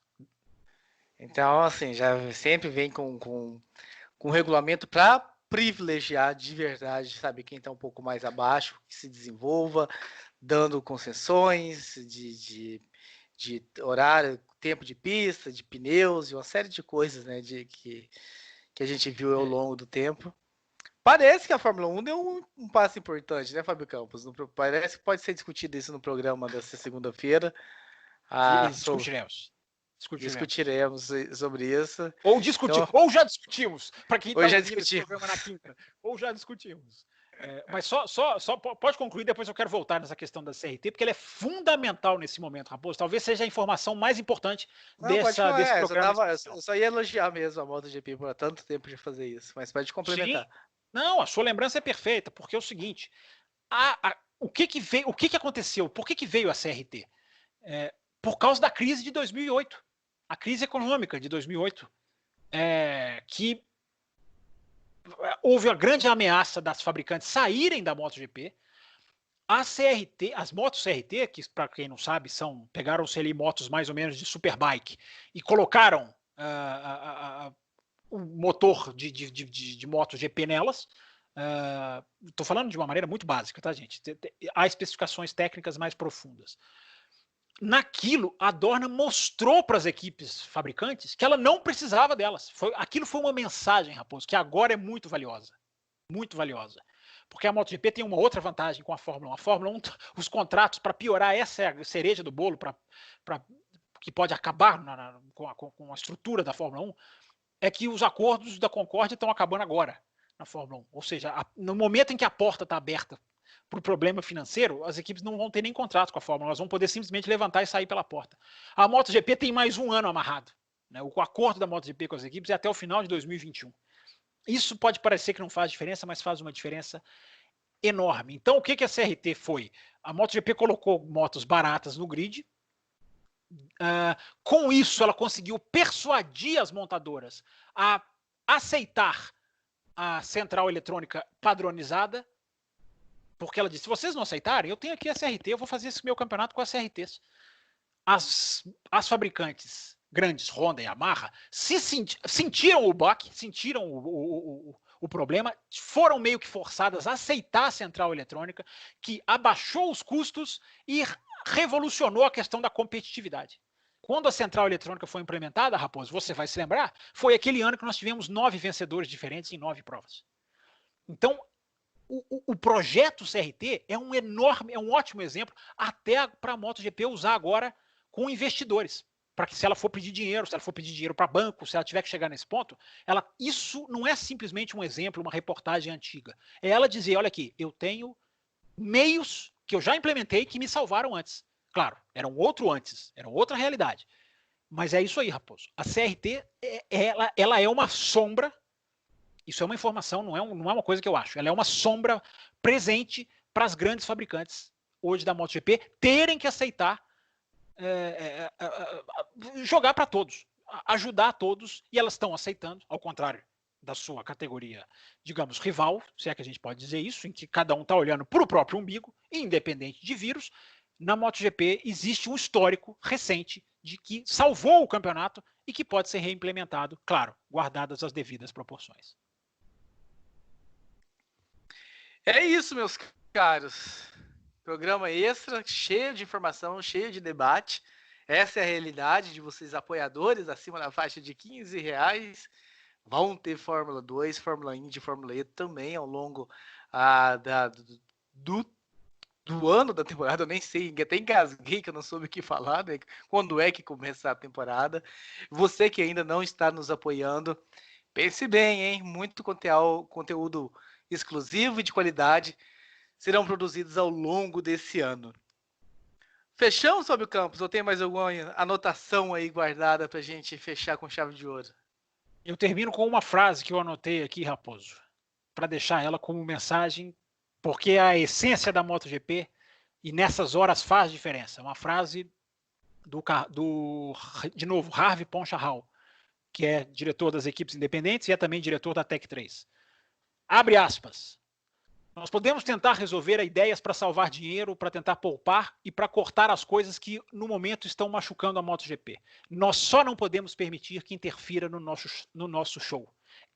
Então, assim, já sempre vem com regulamento para privilegiar de verdade, sabe, quem está um pouco mais abaixo, que se desenvolva, dando concessões de horário, tempo de pista, de pneus e uma série de coisas, né, que a gente viu ao longo do tempo. Parece que a Fórmula 1 deu um passo importante, né, Fábio Campos? Parece que pode ser discutido isso no programa dessa segunda-feira. Discutiremos sobre isso. Ou já discutimos, para quem está ouvindo esse programa na quinta. Ou já discutimos. Mas só pode concluir, depois eu quero voltar nessa questão da CRT, porque ela é fundamental nesse momento, Raposo. Talvez seja a informação mais importante desse programa. Eu só ia elogiar mesmo a MotoGP por tanto tempo de fazer isso, mas pode complementar. Sim. Não, a sua lembrança é perfeita, porque é o seguinte, o que aconteceu? Por que veio a CRT? Por causa da crise de 2008, a crise econômica de 2008, que houve a grande ameaça das fabricantes saírem da MotoGP. As motos CRT, que para quem não sabe, pegaram-se ali motos mais ou menos de superbike e colocaram o motor de MotoGP nelas. Estou falando de uma maneira muito básica, tá, gente? Há especificações técnicas mais profundas. Naquilo, a Dorna mostrou para as equipes fabricantes que ela não precisava delas. Aquilo foi uma mensagem, Raposo, que agora é muito valiosa. Muito valiosa. Porque a MotoGP tem uma outra vantagem com a Fórmula 1. A Fórmula 1, os contratos, para piorar, essa é a cereja do bolo, que pode acabar com a estrutura da Fórmula 1, é que os acordos da Concórdia estão acabando agora na Fórmula 1. Ou seja, no momento em que a porta está aberta para o problema financeiro, as equipes não vão ter nem contrato com a Fórmula 1, elas vão poder simplesmente levantar e sair pela porta. A MotoGP tem mais um ano amarrado, né? O acordo da MotoGP com as equipes é até o final de 2021. Isso pode parecer que não faz diferença, mas faz uma diferença enorme. Então, o que a CRT foi? A MotoGP colocou motos baratas no grid. Com isso, ela conseguiu persuadir as montadoras a aceitar a central eletrônica padronizada, porque ela disse, se vocês não aceitarem, eu tenho aqui a CRT, eu vou fazer esse meu campeonato com as CRTs. As fabricantes grandes, Honda e Yamaha, sentiram o baque, sentiram o problema, foram meio que forçadas a aceitar a central eletrônica, que abaixou os custos e revolucionou a questão da competitividade. Quando a central eletrônica foi implementada, Raposo, você vai se lembrar, foi aquele ano que nós tivemos 9 vencedores diferentes em 9 provas. Então, o projeto CRT é um ótimo exemplo até para a MotoGP usar agora com investidores, para que se ela for pedir dinheiro, para banco, se ela tiver que chegar nesse ponto, isso não é simplesmente um exemplo, uma reportagem antiga. É ela dizer, olha aqui, eu tenho meios que eu já implementei que me salvaram antes. Claro, era outra realidade. Mas é isso aí, Raposo. A CRT, ela é uma sombra. Isso é uma informação, não é uma coisa que eu acho. Ela é uma sombra presente para as grandes fabricantes hoje da MotoGP terem que aceitar jogar para todos, ajudar a todos, e elas estão aceitando, ao contrário da sua categoria, digamos, rival, se é que a gente pode dizer isso, em que cada um está olhando para o próprio umbigo, independente de vírus. Na MotoGP existe um histórico recente de que salvou o campeonato e que pode ser reimplementado, claro, guardadas as devidas proporções. É isso, meus caros. Programa extra, cheio de informação, cheio de debate. Essa é a realidade de vocês, apoiadores, acima da faixa de R$15. Vão ter Fórmula 2, Fórmula Indy, Fórmula E também ao longo do ano da temporada. Eu nem sei, até engasguei que eu não soube o que falar, né? Quando é que começa a temporada. Você que ainda não está nos apoiando, pense bem, hein? Muito conteúdo exclusivo e de qualidade serão produzidos ao longo desse ano. Fechamos, Fábio Campos? Ou tem mais alguma anotação aí guardada para a gente fechar com chave de ouro? Eu termino com uma frase que eu anotei aqui, Raposo, para deixar ela como mensagem, porque é a essência da MotoGP e nessas horas faz diferença. Uma frase de novo, Harvey Ponchahal, que é diretor das equipes independentes e é também diretor da Tech 3. Abre aspas. Nós podemos tentar resolver ideias para salvar dinheiro, para tentar poupar e para cortar as coisas que no momento estão machucando a MotoGP. Nós só não podemos permitir que interfira no nosso show.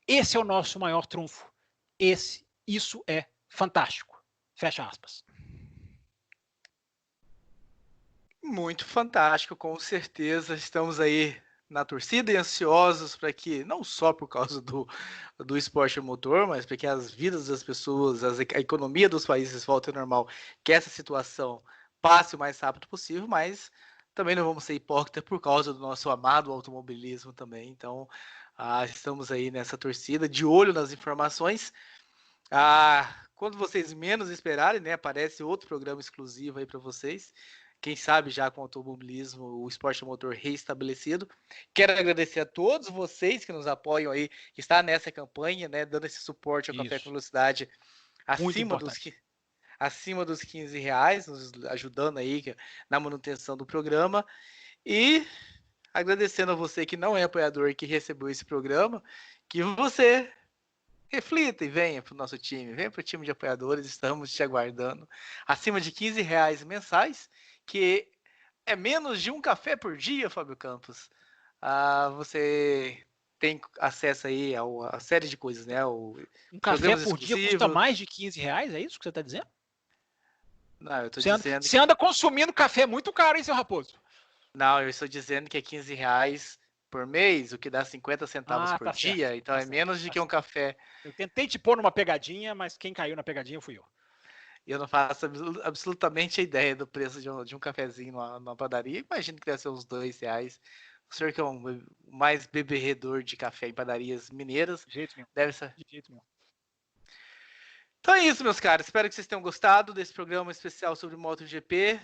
Esse é o nosso maior trunfo. Isso é fantástico. Fecha aspas. Muito fantástico, com certeza. Estamos aí na torcida e ansiosos para que, não só por causa do esporte motor, mas para que as vidas das pessoas, a economia dos países volte ao normal, que essa situação passe o mais rápido possível, mas também não vamos ser hipócritas por causa do nosso amado automobilismo também. Então, estamos aí nessa torcida, de olho nas informações. Quando vocês menos esperarem, né, aparece outro programa exclusivo aí para vocês. Quem sabe já com o automobilismo, o esporte motor reestabelecido. Quero agradecer a todos vocês que nos apoiam aí, que está nessa campanha, né, dando esse suporte ao Café com Velocidade acima dos R$15, nos ajudando aí na manutenção do programa. E agradecendo a você que não é apoiador e que recebeu esse programa, que você reflita e venha para o nosso time, venha para o time de apoiadores, estamos te aguardando. Acima de R$15 mensais, que é menos de um café por dia, Fábio Campos. Você tem acesso aí a série de coisas, né? Um café por dia custa mais de R$15, é isso que você está dizendo? Não, eu estou dizendo... Você anda consumindo café muito caro, hein, seu Raposo? Não, eu estou dizendo que é R$15 por mês, o que dá 50 centavos por dia, certo, então é certo, menos de que um café. Eu tentei te pôr numa pegadinha, mas quem caiu na pegadinha fui eu. Eu não faço absolutamente a ideia do preço de um cafezinho numa padaria. Imagino que deve ser uns R$2. O senhor que é um mais beberredor de café em padarias mineiras. De jeito nenhum. Deve ser. De jeito nenhum. Então é isso, meus caros. Espero que vocês tenham gostado desse programa especial sobre MotoGP.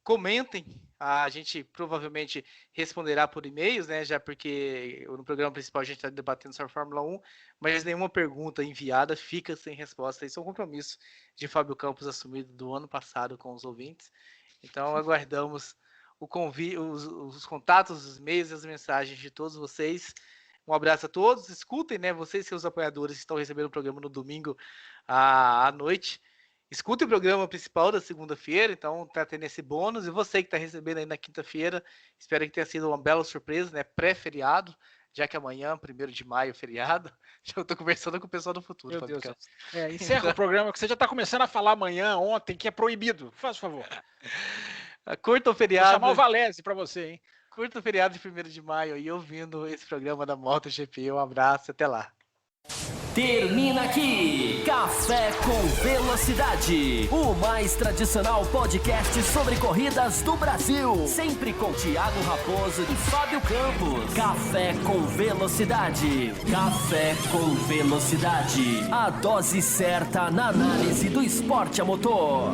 Comentem. A gente provavelmente responderá por e-mails, né? Já porque no programa principal a gente está debatendo sobre a Fórmula 1, mas nenhuma pergunta enviada fica sem resposta. Isso é um compromisso de Fábio Campos assumido do ano passado com os ouvintes. Então aguardamos os contatos, os e-mails e as mensagens de todos vocês. Um abraço a todos. Escutem, né? Vocês, seus apoiadores, estão recebendo o programa no domingo à noite. Escute o programa principal da segunda-feira, então tá tendo esse bônus. E você que está recebendo aí na quinta-feira, espero que tenha sido uma bela surpresa, né? Pré-feriado, já que amanhã, 1º de maio, feriado. Já estou conversando com o pessoal do futuro. Meu Deus. Encerra o programa, que você já está começando a falar amanhã, ontem, que é proibido. Faz favor. Curta o feriado. Vou chamar o Valese para você, hein? Curta o feriado de 1º de maio e ouvindo esse programa da MotoGP. Um abraço, até lá. Termina aqui Café com Velocidade, o mais tradicional podcast sobre corridas do Brasil, sempre com Thiago Raposo e Fábio Campos. Café com Velocidade, Café com Velocidade, a dose certa na análise do esporte a motor.